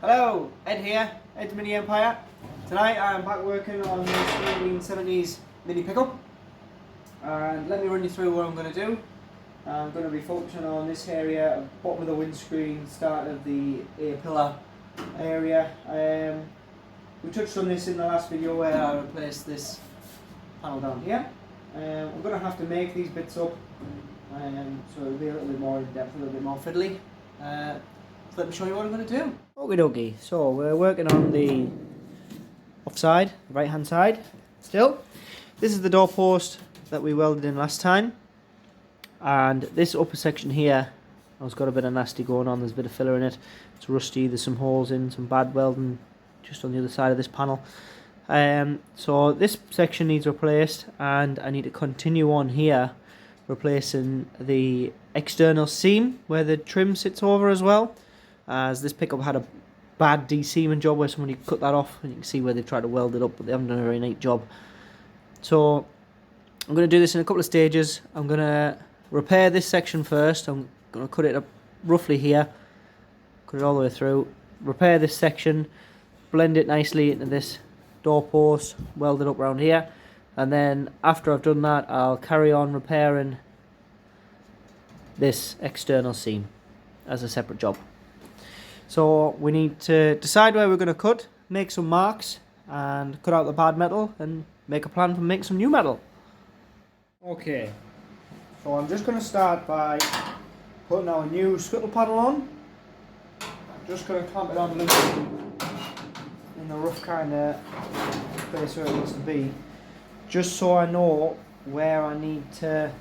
Hello, Ed here, Ed's Mini Empire. Tonight I'm back working on this 1970s mini pickup, and let me run you through what I'm going to do. I'm going to be focusing on this area, bottom of the windscreen, start of the A-pillar area. We touched on this in the last video where I replaced this panel down here. I'm going to have to make these bits up, so it'll be a little bit more in depth, a little bit more fiddly. So let me show you what I'm going to do. Okie dokie, so we're working on the offside, the right hand side still. This is the door post that we welded in last time, and this upper section here has got a bit of nasty going on. There's a bit of filler in it, it's rusty, there's some holes in, some bad welding just on the other side of this panel. So this section needs replaced, and I need to continue on here replacing the external seam where the trim sits over as well, as this pickup had a bad de-seaming job where somebody cut that off, and you can see where they've tried to weld it up, but they haven't done a very neat job. So I'm going to do this in a couple of stages. I'm going to repair this section first. I'm going to cut it up roughly here, cut it all the way through, repair this section, blend it nicely into this door post, weld it up around here, and then after I've done that I'll carry on repairing this external seam as a separate job. So we need to decide where we're going to cut, make some marks and cut out the bad metal and make a plan for make some new metal. Okay, so I'm just going to start by putting our new scuttle panel on. I'm just going to clamp it on loosely in the rough kind of place where it needs to be, just so I know where I need to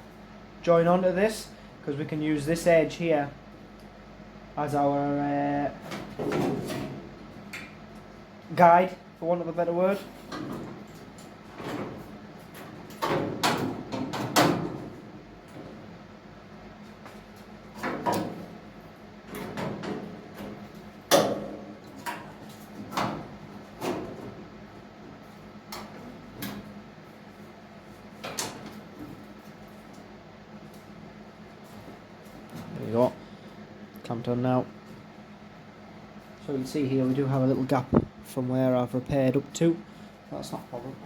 join onto this, because we can use this edge here as our guide, for want of a better word. There you go, clamped on now. So you can see here we do have a little gap from where I've repaired up to. That's not a problem.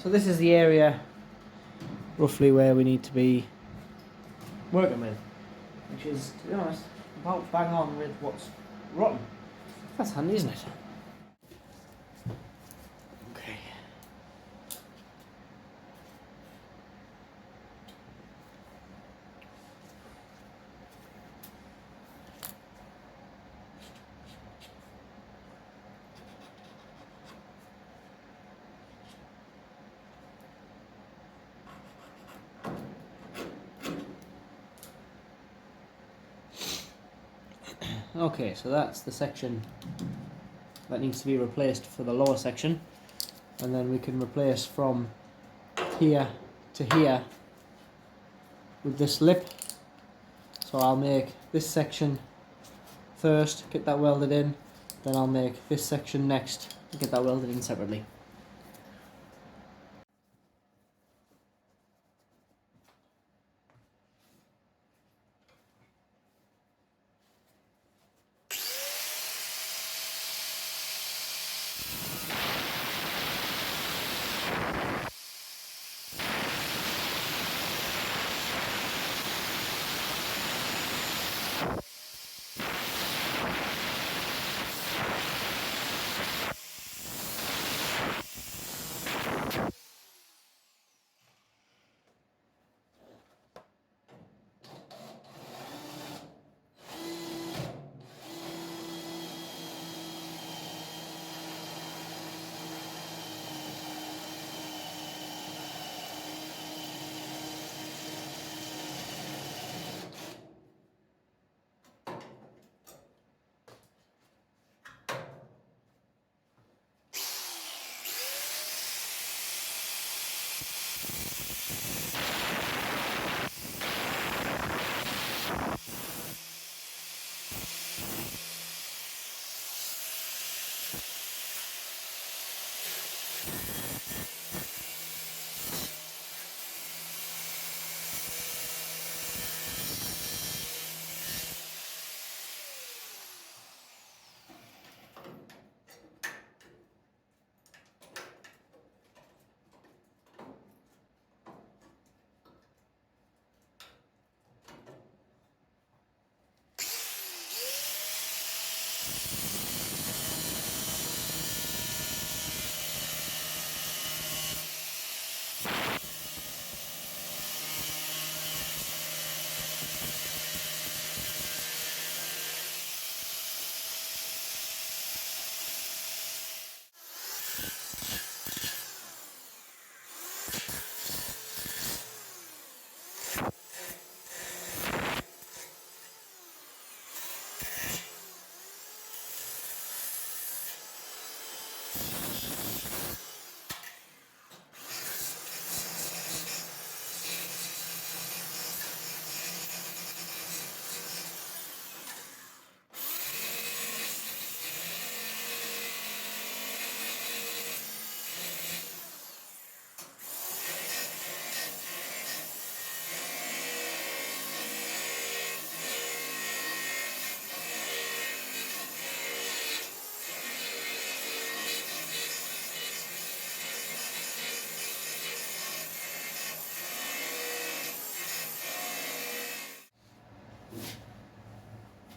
So this is the area roughly where we need to be working with, which is, to be honest, about bang on with what's rotten. That's handy, isn't it? Okay. Okay, so that's the section that needs to be replaced for the lower section, and then we can replace from here to here with this lip. So I'll make this section first, get that welded in, then I'll make this section next and get that welded in separately.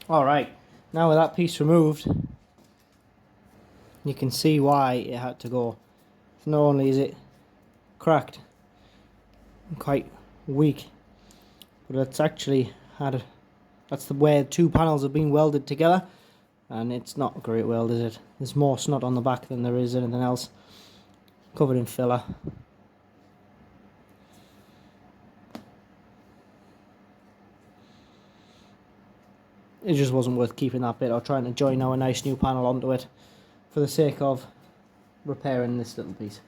Alright, now with that piece removed, you can see why it had to go. So not only is it cracked and quite weak, but it's actually that's where two panels have been welded together, and it's not a great weld, is it? There's more snot on the back than there is anything else, covered in filler. It just wasn't worth keeping that bit or trying to join our nice new panel onto it for the sake of repairing this little piece.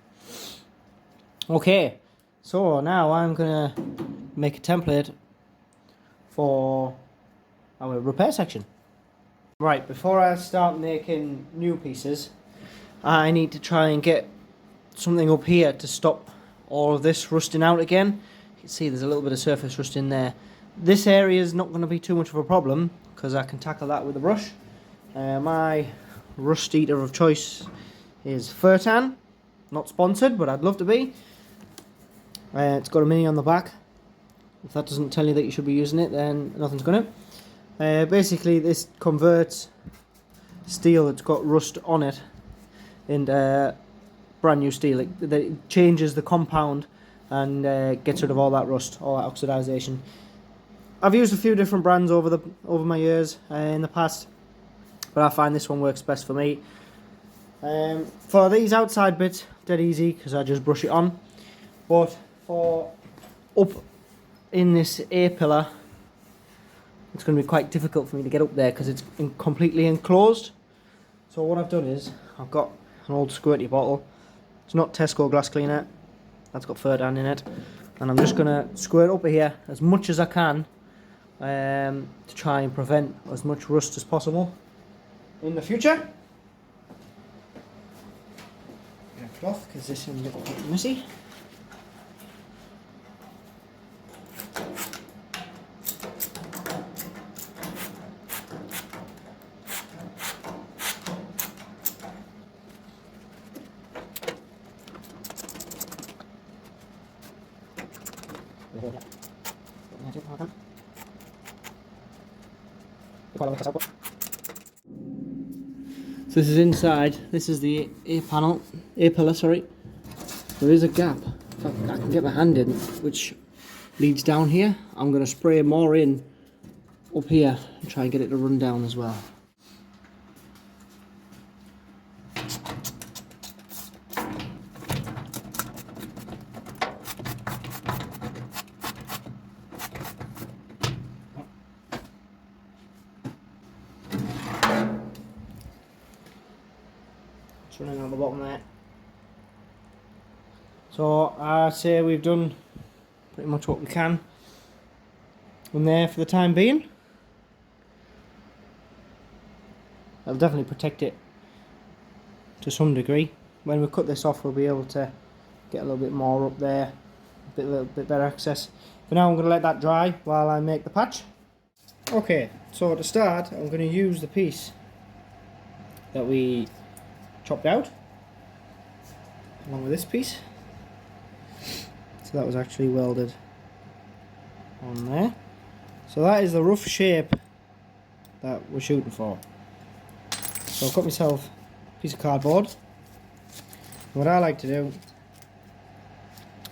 Okay, so now I'm gonna make a template for our repair section. Right, before I start making new pieces, I need to try and get something up here to stop all of this rusting out again. You can see there's a little bit of surface rust in there. This area is not going to be too much of a problem because I can tackle that with a brush. My rust eater of choice is Furtan. Not sponsored, but I'd love to be. It's got a mini on the back. If that doesn't tell you that you should be using it, then nothing's going to. Basically, this converts steel that's got rust on it into brand new steel. It changes the compound and gets rid of all that rust, all that oxidization. I've used a few different brands over my years in the past, but I find this one works best for me. For these outside bits, dead easy because I just brush it on. But for up in this A-pillar, it's going to be quite difficult for me to get up there because it's completely enclosed. So what I've done is I've got an old squirty bottle. It's not Tesco glass cleaner. That's got Furtan in it, and I'm just going to squirt up here as much as I can to try and prevent as much rust as possible in the future. Get a cloth because this is a little bit messy. So this is inside. This is the A-pillar, sorry. There is a gap. In fact, I can get my hand in, which leads down here. I'm going to spray more in up here and try and get it to run down as well. It's running on the bottom there. So I say we've done pretty much what we can in there for the time being. That'll definitely protect it to some degree. When we cut this off, we'll be able to get a little bit more up there, a little bit better access. For now, I'm going to let that dry while I make the patch. Okay, so to start, I'm going to use the piece that we chopped out along with this piece. So that was actually welded on there. So that is the rough shape that we're shooting for. So I've got myself a piece of cardboard. What I like to do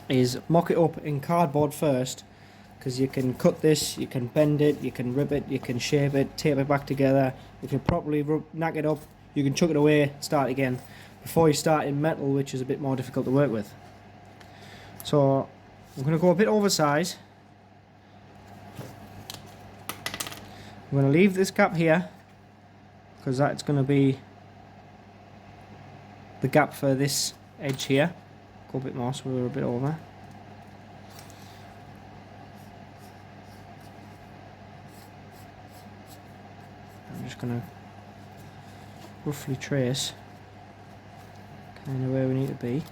is mock it up in cardboard first, because you can cut this, you can bend it, you can rip it, you can shape it, tape it back together. If you properly knack it up, you can chuck it away, start again, before you start in metal, which is a bit more difficult to work with. So I'm going to go a bit oversized. I'm going to leave this gap here because that's going to be the gap for this edge here. Go a bit more so we're a bit over. I'm just going to roughly trace kind of where we need to be.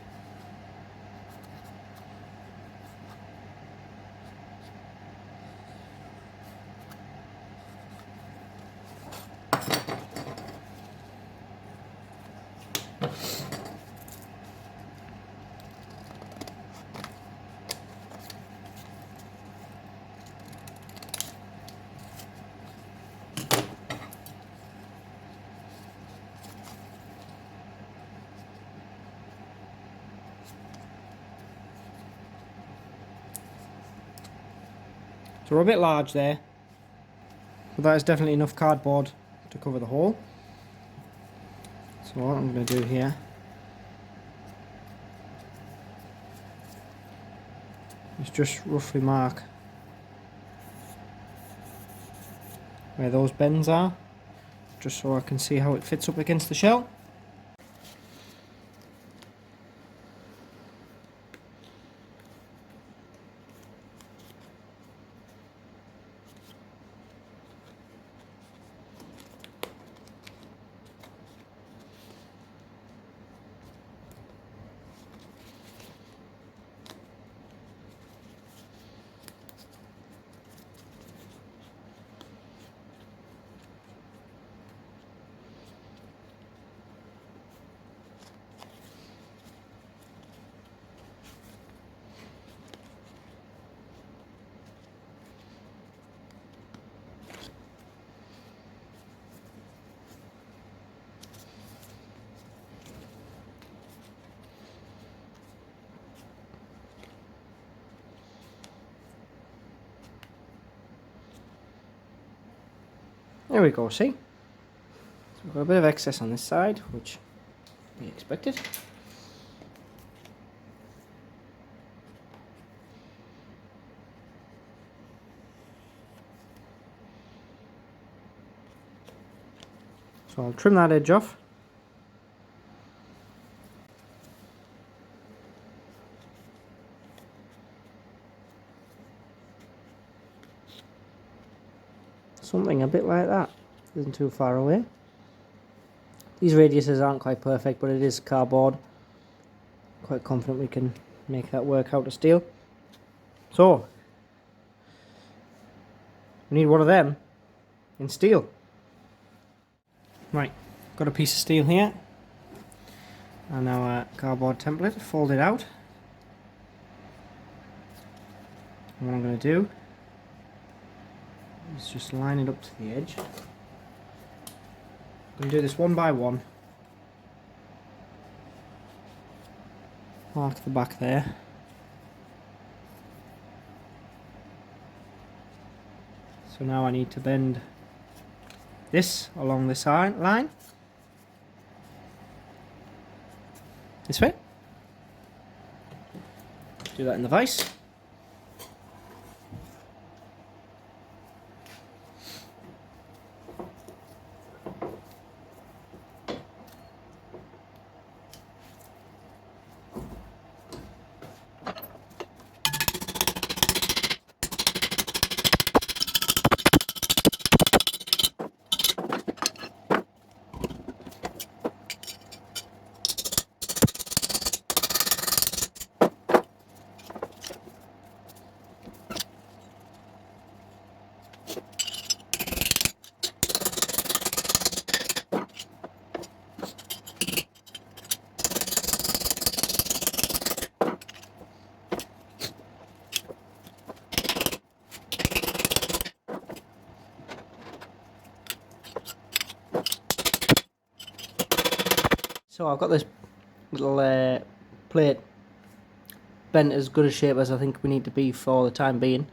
So we're a bit large there, but that is definitely enough cardboard to cover the hole. So what I'm going to do here is just roughly mark where those bends are, just so I can see how it fits up against the shell. There we go, see? So we've got a bit of excess on this side, which we expected. So I'll trim that edge off. Something a bit like that, isn't too far away. These radiuses aren't quite perfect, but it is cardboard. Quite confident we can make that work out of steel. So, we need one of them in steel. Right, got a piece of steel here, and our cardboard template folded out. And what I'm going to do is just line it up to the edge. I'm going to do this one by one. Mark the back there. So now I need to bend this along this line. This way. Do that in the vise. So I've got this little plate bent as good a shape as I think we need to be for the time being.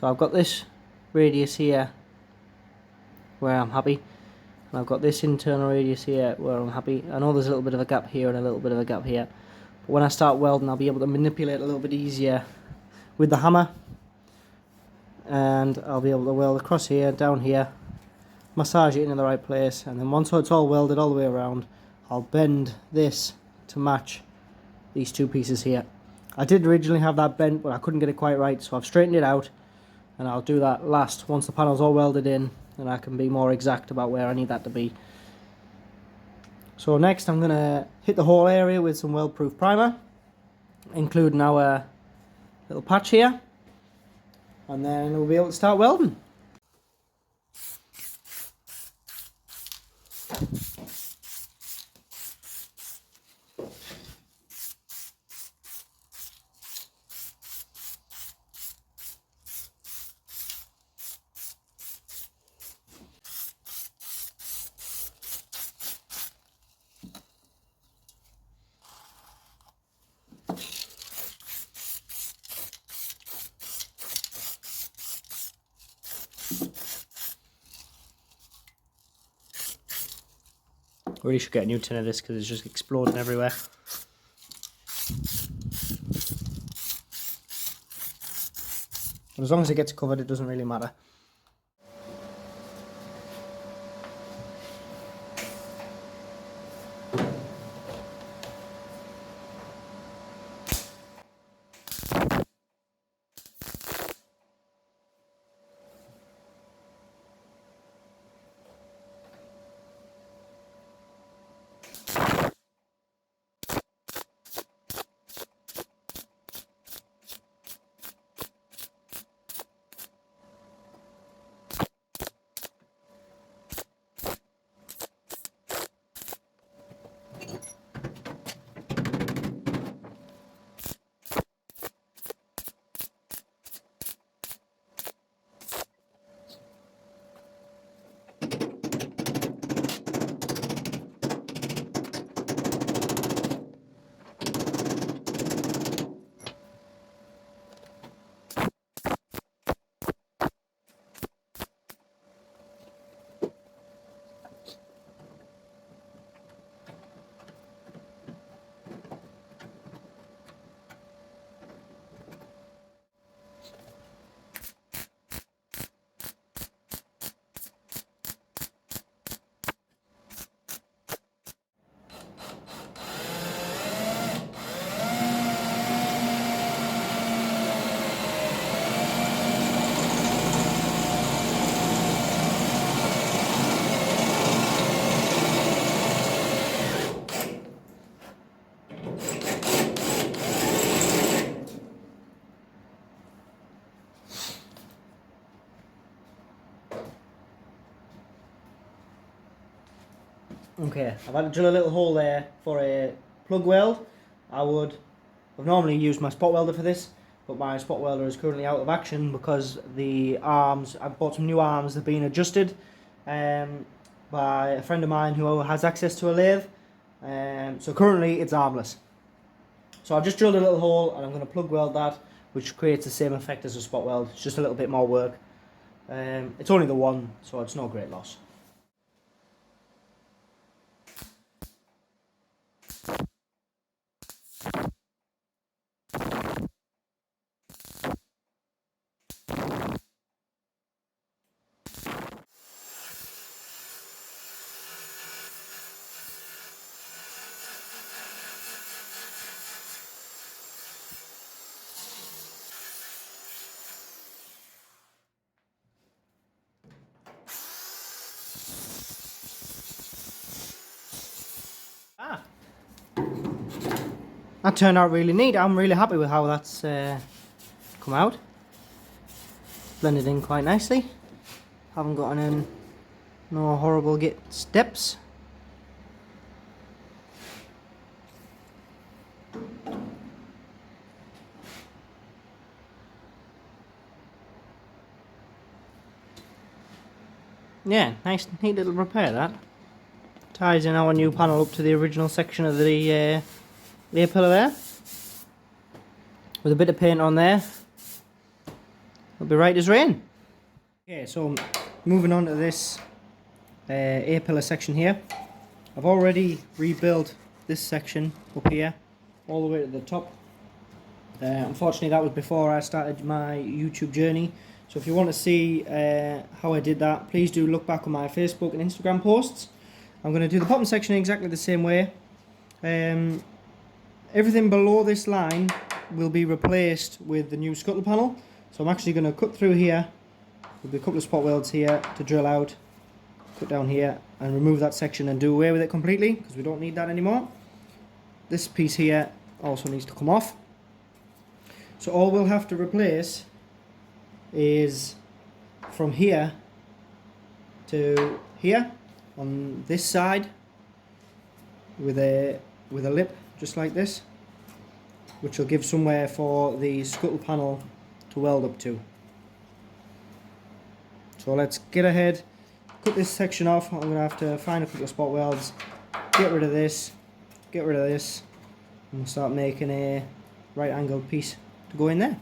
So I've got this radius here where I'm happy, and I've got this internal radius here where I'm happy. I know there's a little bit of a gap here and a little bit of a gap here, but when I start welding I'll be able to manipulate a little bit easier with the hammer, and I'll be able to weld across here, down here, massage it into the right place, and then once it's all welded all the way around, I'll bend this to match these two pieces here. I did originally have that bent, but I couldn't get it quite right, so I've straightened it out, and I'll do that last once the panel's all welded in, and I can be more exact about where I need that to be. So next I'm going to hit the whole area with some weld-proof primer, including our little patch here, and then we'll be able to start welding. Really should get a new tin of this because it's just exploding everywhere. But as long as it gets covered, it doesn't really matter. Okay, I've had to drill a little hole there for a plug weld. I've normally used my spot welder for this, but my spot welder is currently out of action because the arms, I've bought some new arms, they've been adjusted by a friend of mine who has access to a lathe, so currently it's armless. So I've just drilled a little hole and I'm going to plug weld that, which creates the same effect as a spot weld. It's just a little bit more work. It's only the one, so it's no great loss. That turned out really neat. I'm really happy with how that's come out. Blended in quite nicely. Haven't gotten in no horrible steps. Yeah, nice neat little repair that. Ties in our new panel up to the original section of the A-pillar there. With a bit of paint on there. It'll be right as rain. Okay, so moving on to this A-pillar section here. I've already rebuilt this section up here, all the way to the top. Unfortunately that was before I started my YouTube journey. So if you want to see how I did that, please do look back on my Facebook and Instagram posts. I'm going to do the bottom section exactly the same way. Everything below this line will be replaced with the new scuttle panel. So I'm actually going to cut through here. There'll be a couple of spot welds here to drill out, cut down here and remove that section and do away with it completely because we don't need that anymore. This piece here also needs to come off. So all we'll have to replace is from here to here on this side with a lip just like this, which will give somewhere for the scuttle panel to weld up to. So let's get ahead, cut this section off. I'm going to have to find a couple of spot welds, get rid of this, and we'll start making a right angled piece to go in there.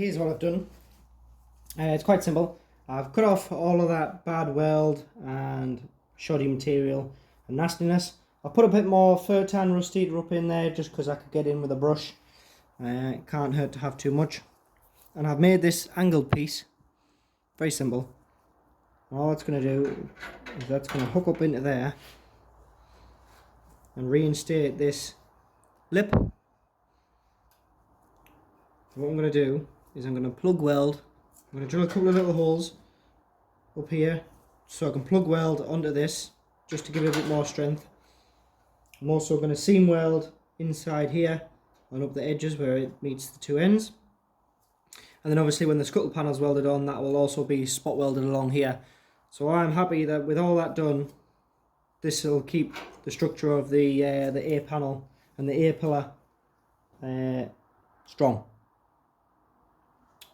here's what I've done. It's quite simple. I've cut off all of that bad weld and shoddy material and nastiness. I'll put a bit more Furtan rust eater up in there just because I could get in with a brush. It can't hurt to have too much. And I've made this angled piece. Very simple. All it's going to do is that's going to hook up into there and reinstate this lip. What I'm going to do is I'm going to plug weld. I'm going to drill a couple of little holes up here so I can plug weld onto this just to give it a bit more strength. I'm also going to seam weld inside here and up the edges where it meets the two ends. And then obviously when the scuttle panel's welded on, that will also be spot welded along here. So I'm happy that with all that done, this will keep the structure of the A panel and the A pillar strong.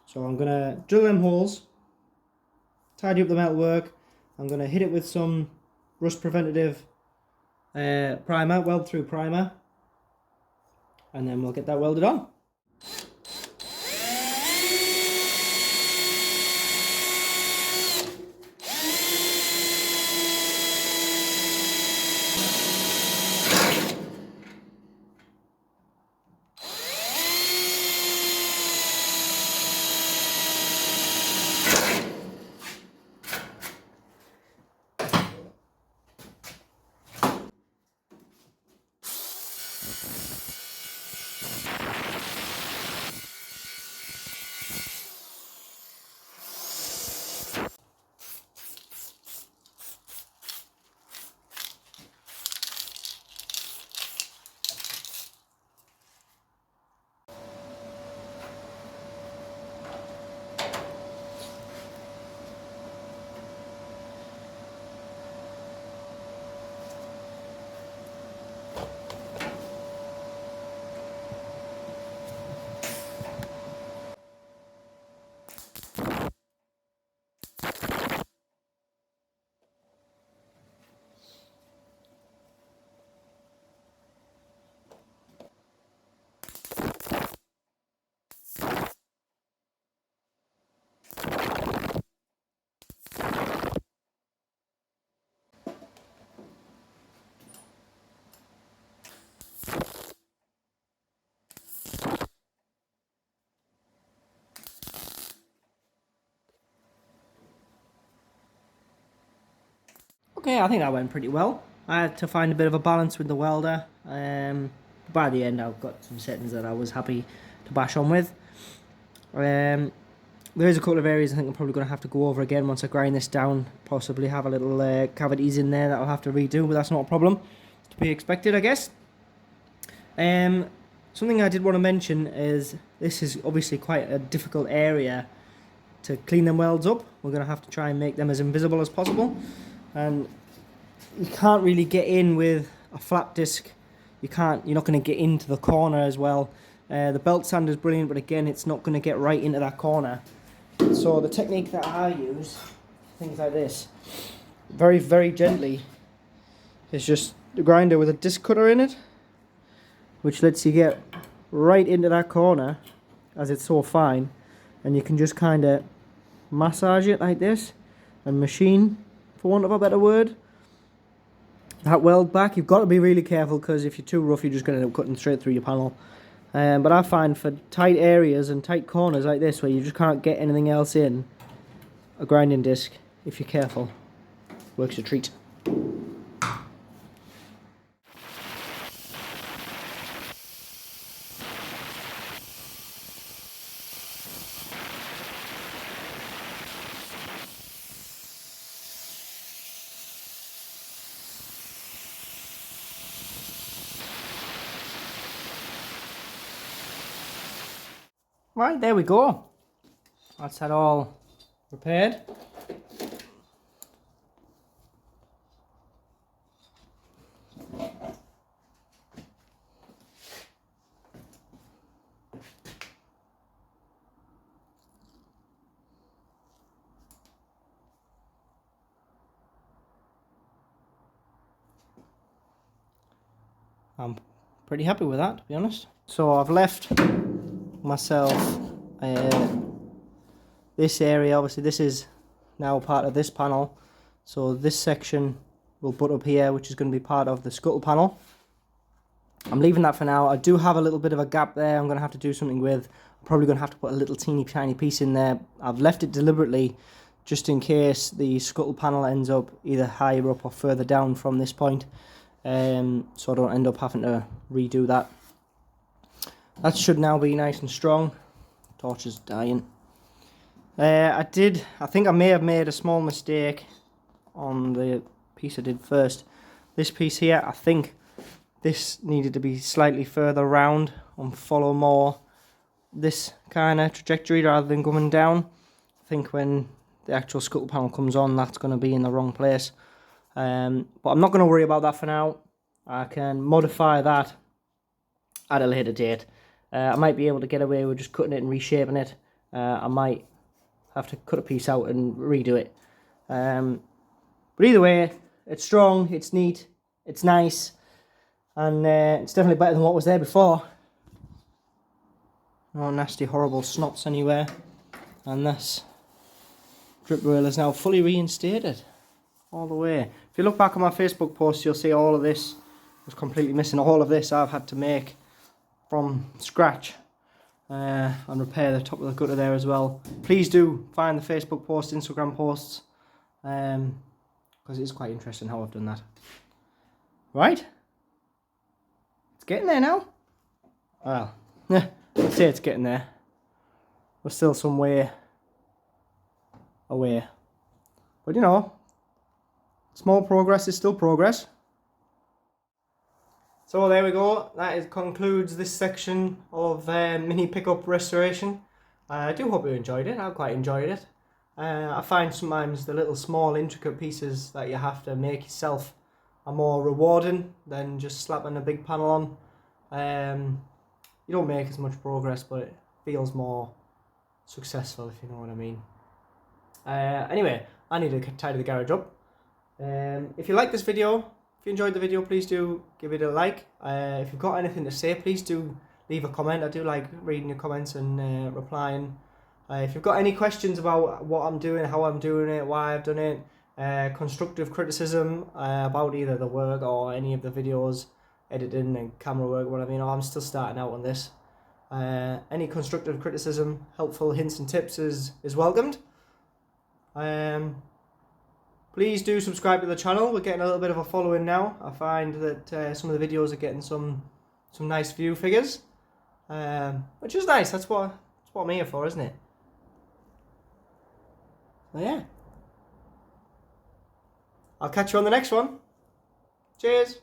So I'm going to drill them holes, tidy up the metalwork. I'm going to hit it with some rust preventative primer, weld through primer, and then we'll get that welded on. Okay, I think that went pretty well. I had to find a bit of a balance with the welder. By the end, I've got some settings that I was happy to bash on with. There is a couple of areas I think I'm probably going to have to go over again once I grind this down. Possibly have a little cavities in there that I'll have to redo, but that's not a problem. To be expected, I guess. Something I did want to mention is this is obviously quite a difficult area to clean them welds up. We're going to have to try and make them as invisible as possible. And you can't really get in with a flat disc. You're not going to get into the corner as well. The belt sander is brilliant, but again, it's not going to get right into that corner. So the technique that I use, things like this, very, very gently, is just the grinder with a disc cutter in it, which lets you get right into that corner as it's so fine, and you can just kind of massage it like this and machine, for want of a better word, that weld back. You've got to be really careful because if you're too rough, you're just going to end up cutting straight through your panel. But I find for tight areas and tight corners like this where you just can't get anything else in, a grinding disc, if you're careful, works a treat. Right, there we go. That's that all repaired. I'm pretty happy with that, to be honest. So I've left myself this area, obviously this is now part of this panel, so this section will butt up here, which is going to be part of the scuttle panel. I'm leaving that for now. I do have a little bit of a gap there I'm going to have to do something with. I'm probably going to have to put a little teeny tiny piece in there. I've left it deliberately just in case the scuttle panel ends up either higher up or further down from this point, so I don't end up having to redo that. That should now be nice and strong. Torch is dying. I think I may have made a small mistake on the piece I did first. This piece here, I think this needed to be slightly further round and follow more this kind of trajectory rather than coming down. I think when the actual scuttle panel comes on, that's going to be in the wrong place. But I'm not going to worry about that for now. I can modify that at a later date. I might be able to get away with just cutting it and reshaping it. I might have to cut a piece out and redo it. But either way, it's strong, it's neat, it's nice, and it's definitely better than what was there before. No nasty horrible snots anywhere. And this drip rail is now fully reinstated all the way. If you look back on my Facebook post, you'll see all of this was completely missing. All of this I've had to make from scratch and repair the top of the gutter there as well. Please do find the Facebook post, Instagram posts, because it's quite interesting how I've done that. Right, it's getting there now. Well, I'd say it's getting there. We're still some way away, but you know, small progress is still progress. So there we go, that concludes this section of mini pickup restoration. I do hope you enjoyed it. I quite enjoyed it. I find sometimes the little small intricate pieces that you have to make yourself are more rewarding than just slapping a big panel on. You don't make as much progress, but it feels more successful, if you know what I mean. Anyway, I need to tidy the garage up. If you like this video, if you enjoyed the video, please do give it a like. If you've got anything to say, please do leave a comment. I do like reading your comments and replying. If you've got any questions about what I'm doing, how I'm doing it, why I've done it, constructive criticism about either the work or any of the videos, editing and camera work, whatever, you know, I'm still starting out on this. Any constructive criticism, helpful hints and tips is welcomed. Please do subscribe to the channel. We're getting a little bit of a following now. I find that some of the videos are getting some nice view figures, which is nice. That's what I'm here for, isn't it? So yeah, I'll catch you on the next one. Cheers.